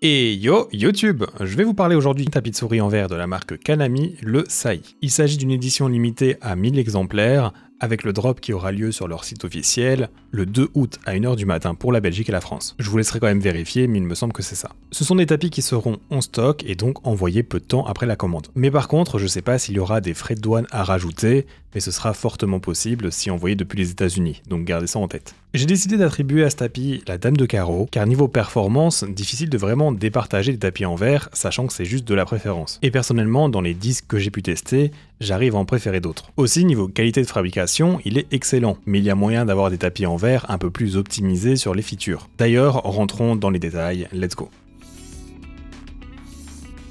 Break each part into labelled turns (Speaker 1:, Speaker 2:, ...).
Speaker 1: Et yo YouTube, je vais vous parler aujourd'hui du tapis de souris en verre de la marque Kanami, le Sai. Il s'agit d'une édition limitée à 1000 exemplaires, avec le drop qui aura lieu sur leur site officiel le 2 août à 1h du matin pour la Belgique et la France. Je vous laisserai quand même vérifier, mais il me semble que c'est ça. Ce sont des tapis qui seront en stock et donc envoyés peu de temps après la commande. Mais par contre, je sais pas s'il y aura des frais de douane à rajouter, mais ce sera fortement possible si envoyé depuis les États-Unis, donc gardez ça en tête. J'ai décidé d'attribuer à ce tapis la dame de carreau, car niveau performance, difficile de vraiment départager des tapis en verre, sachant que c'est juste de la préférence. Et personnellement, dans les 10 que j'ai pu tester, j'arrive à en préférer d'autres. Aussi, niveau qualité de fabrication, il est excellent, mais il y a moyen d'avoir des tapis en verre un peu plus optimisés sur les features. D'ailleurs, rentrons dans les détails, let's go.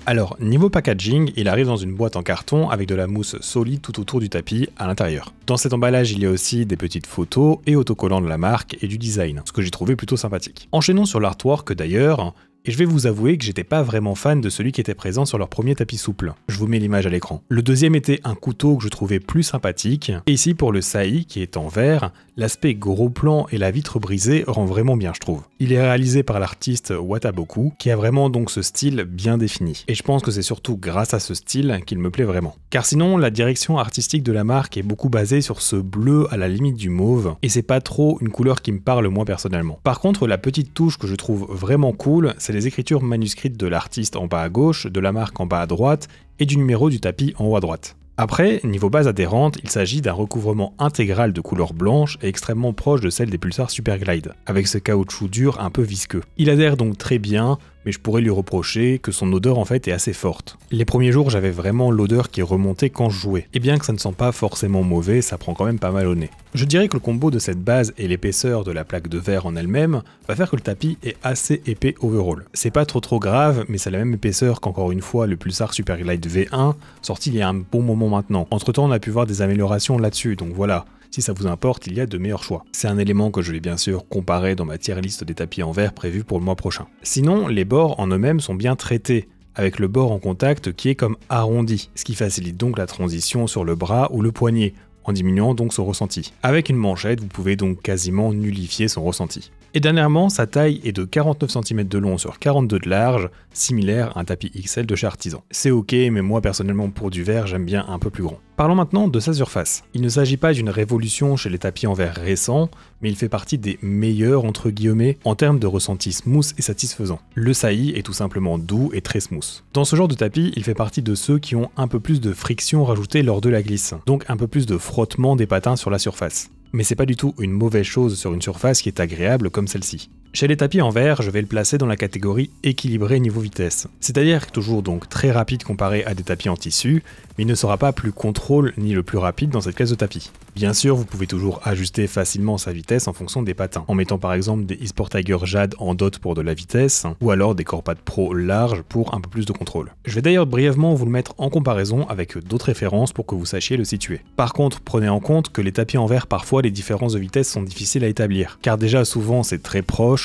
Speaker 1: Alors, niveau packaging, il arrive dans une boîte en carton avec de la mousse solide tout autour du tapis à l'intérieur. Dans cet emballage, il y a aussi des petites photos et autocollants de la marque et du design, ce que j'ai trouvé plutôt sympathique. Enchaînons sur l'artwork d'ailleurs, et je vais vous avouer que j'étais pas vraiment fan de celui qui était présent sur leur premier tapis souple. Je vous mets l'image à l'écran. Le deuxième était un couteau que je trouvais plus sympathique, et ici pour le Sai qui est en verre, l'aspect gros plan et la vitre brisée rend vraiment bien je trouve. Il est réalisé par l'artiste Wataboku, qui a vraiment donc ce style bien défini. Et je pense que c'est surtout grâce à ce style qu'il me plaît vraiment. Car sinon, la direction artistique de la marque est beaucoup basée sur ce bleu à la limite du mauve, et c'est pas trop une couleur qui me parle moi personnellement. Par contre, la petite touche que je trouve vraiment cool, c'est les écritures manuscrites de l'artiste en bas à gauche, de la marque en bas à droite, et du numéro du tapis en haut à droite. Après, niveau base adhérente, il s'agit d'un recouvrement intégral de couleur blanche et extrêmement proche de celle des Pulsar Superglide, avec ce caoutchouc dur un peu visqueux. Il adhère donc très bien, mais je pourrais lui reprocher que son odeur en fait est assez forte. Les premiers jours, j'avais vraiment l'odeur qui remontait quand je jouais. Et bien que ça ne sent pas forcément mauvais, ça prend quand même pas mal au nez. Je dirais que le combo de cette base et l'épaisseur de la plaque de verre en elle-même va faire que le tapis est assez épais overall. C'est pas trop grave, mais c'est la même épaisseur qu'encore une fois le Pulsar Superglide V1, sorti il y a un bon moment maintenant. Entre temps, on a pu voir des améliorations là-dessus, donc voilà. Si ça vous importe, il y a de meilleurs choix. C'est un élément que je vais bien sûr comparer dans ma tier list des tapis en verre prévue pour le mois prochain. Sinon, les bords en eux-mêmes sont bien traités, avec le bord en contact qui est comme arrondi, ce qui facilite donc la transition sur le bras ou le poignet, en diminuant donc son ressenti. Avec une manchette, vous pouvez donc quasiment nullifier son ressenti. Et dernièrement, sa taille est de 49 cm de long sur 42 de large, similaire à un tapis XL de chez Artisan. C'est ok, mais moi personnellement pour du verre, j'aime bien un peu plus grand. Parlons maintenant de sa surface. Il ne s'agit pas d'une révolution chez les tapis en verre récents, mais il fait partie des meilleurs entre guillemets en termes de ressenti smooth et satisfaisant. Le Sai est tout simplement doux et très smooth. Dans ce genre de tapis, il fait partie de ceux qui ont un peu plus de friction rajoutée lors de la glisse, donc un peu plus de frottement des patins sur la surface. Mais c'est pas du tout une mauvaise chose sur une surface qui est agréable comme celle-ci. Chez les tapis en verre, je vais le placer dans la catégorie équilibré niveau vitesse. C'est-à-dire toujours donc très rapide comparé à des tapis en tissu, mais il ne sera pas plus contrôle ni le plus rapide dans cette classe de tapis. Bien sûr, vous pouvez toujours ajuster facilement sa vitesse en fonction des patins, en mettant par exemple des eSport Tiger Jade en dot pour de la vitesse, ou alors des Corepad Pro larges pour un peu plus de contrôle. Je vais d'ailleurs brièvement vous le mettre en comparaison avec d'autres références pour que vous sachiez le situer. Par contre, prenez en compte que les tapis en verre, parfois les différences de vitesse sont difficiles à établir, car déjà souvent c'est très proche,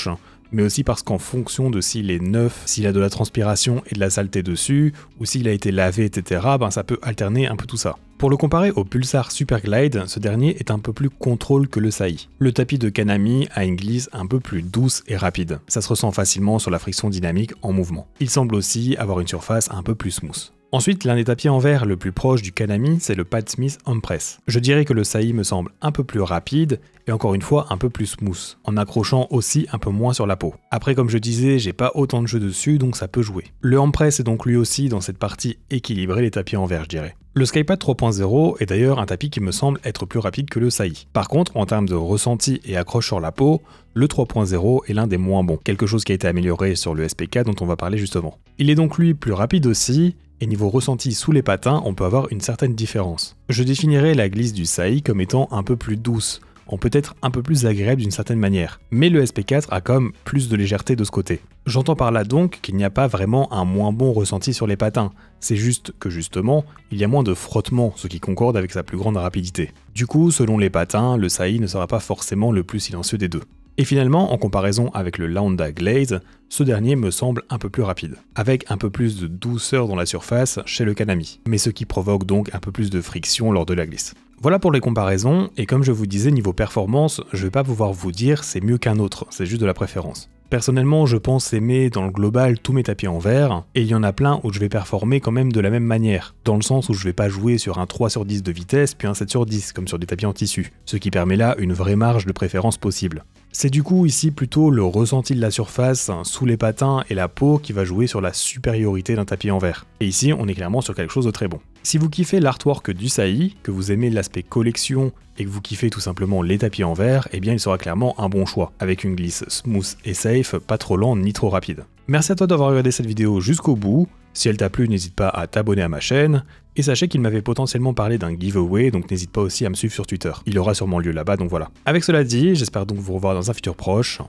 Speaker 1: mais aussi parce qu'en fonction de s'il est neuf, s'il a de la transpiration et de la saleté dessus, ou s'il a été lavé, etc., ça peut alterner un peu tout ça. Pour le comparer au Pulsar Superglide, ce dernier est un peu plus contrôle que le Sai. Le tapis de Kanami a une glisse un peu plus douce et rapide. Ça se ressent facilement sur la friction dynamique en mouvement. Il semble aussi avoir une surface un peu plus smooth. Ensuite, l'un des tapis en verre le plus proche du Kanami, c'est le Pat Smith Empress. Je dirais que le Sai me semble un peu plus rapide et encore une fois un peu plus smooth, en accrochant aussi un peu moins sur la peau. Après, comme je disais, j'ai pas autant de jeux dessus, donc ça peut jouer. Le Empress est donc lui aussi dans cette partie équilibrée les tapis en verre, je dirais. Le Skypad 3.0 est d'ailleurs un tapis qui me semble être plus rapide que le Sai. Par contre, en termes de ressenti et accroche sur la peau, le 3.0 est l'un des moins bons, quelque chose qui a été amélioré sur le SPK dont on va parler justement. Il est donc lui plus rapide aussi, et niveau ressenti sous les patins, on peut avoir une certaine différence. Je définirais la glisse du Sai comme étant un peu plus douce, en peut-être un peu plus agréable d'une certaine manière, mais le SP4 a comme plus de légèreté de ce côté. J'entends par là donc qu'il n'y a pas vraiment un moins bon ressenti sur les patins, c'est juste que justement, il y a moins de frottement, ce qui concorde avec sa plus grande rapidité. Du coup, selon les patins, le Sai ne sera pas forcément le plus silencieux des deux. Et finalement, en comparaison avec le Laonda Glaze, ce dernier me semble un peu plus rapide, avec un peu plus de douceur dans la surface chez le Kanami, mais ce qui provoque donc un peu plus de friction lors de la glisse. Voilà pour les comparaisons, et comme je vous disais niveau performance, je vais pas pouvoir vous dire c'est mieux qu'un autre, c'est juste de la préférence. Personnellement, je pense aimer dans le global tous mes tapis en verre, et il y en a plein où je vais performer quand même de la même manière, dans le sens où je vais pas jouer sur un 3 sur 10 de vitesse puis un 7 sur 10 comme sur des tapis en tissu, ce qui permet là une vraie marge de préférence possible. C'est du coup ici plutôt le ressenti de la surface sous les patins et la peau qui va jouer sur la supériorité d'un tapis en verre. Et ici, on est clairement sur quelque chose de très bon. Si vous kiffez l'artwork du Saï, que vous aimez l'aspect collection et que vous kiffez tout simplement les tapis en verre, eh bien il sera clairement un bon choix, avec une glisse smooth et safe, pas trop lent ni trop rapide. Merci à toi d'avoir regardé cette vidéo jusqu'au bout. Si elle t'a plu, n'hésite pas à t'abonner à ma chaîne. Et sachez qu'il m'avait potentiellement parlé d'un giveaway, donc n'hésite pas aussi à me suivre sur Twitter. Il aura sûrement lieu là-bas, donc voilà. Avec cela dit, j'espère donc vous revoir dans un futur proche,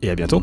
Speaker 1: et à bientôt.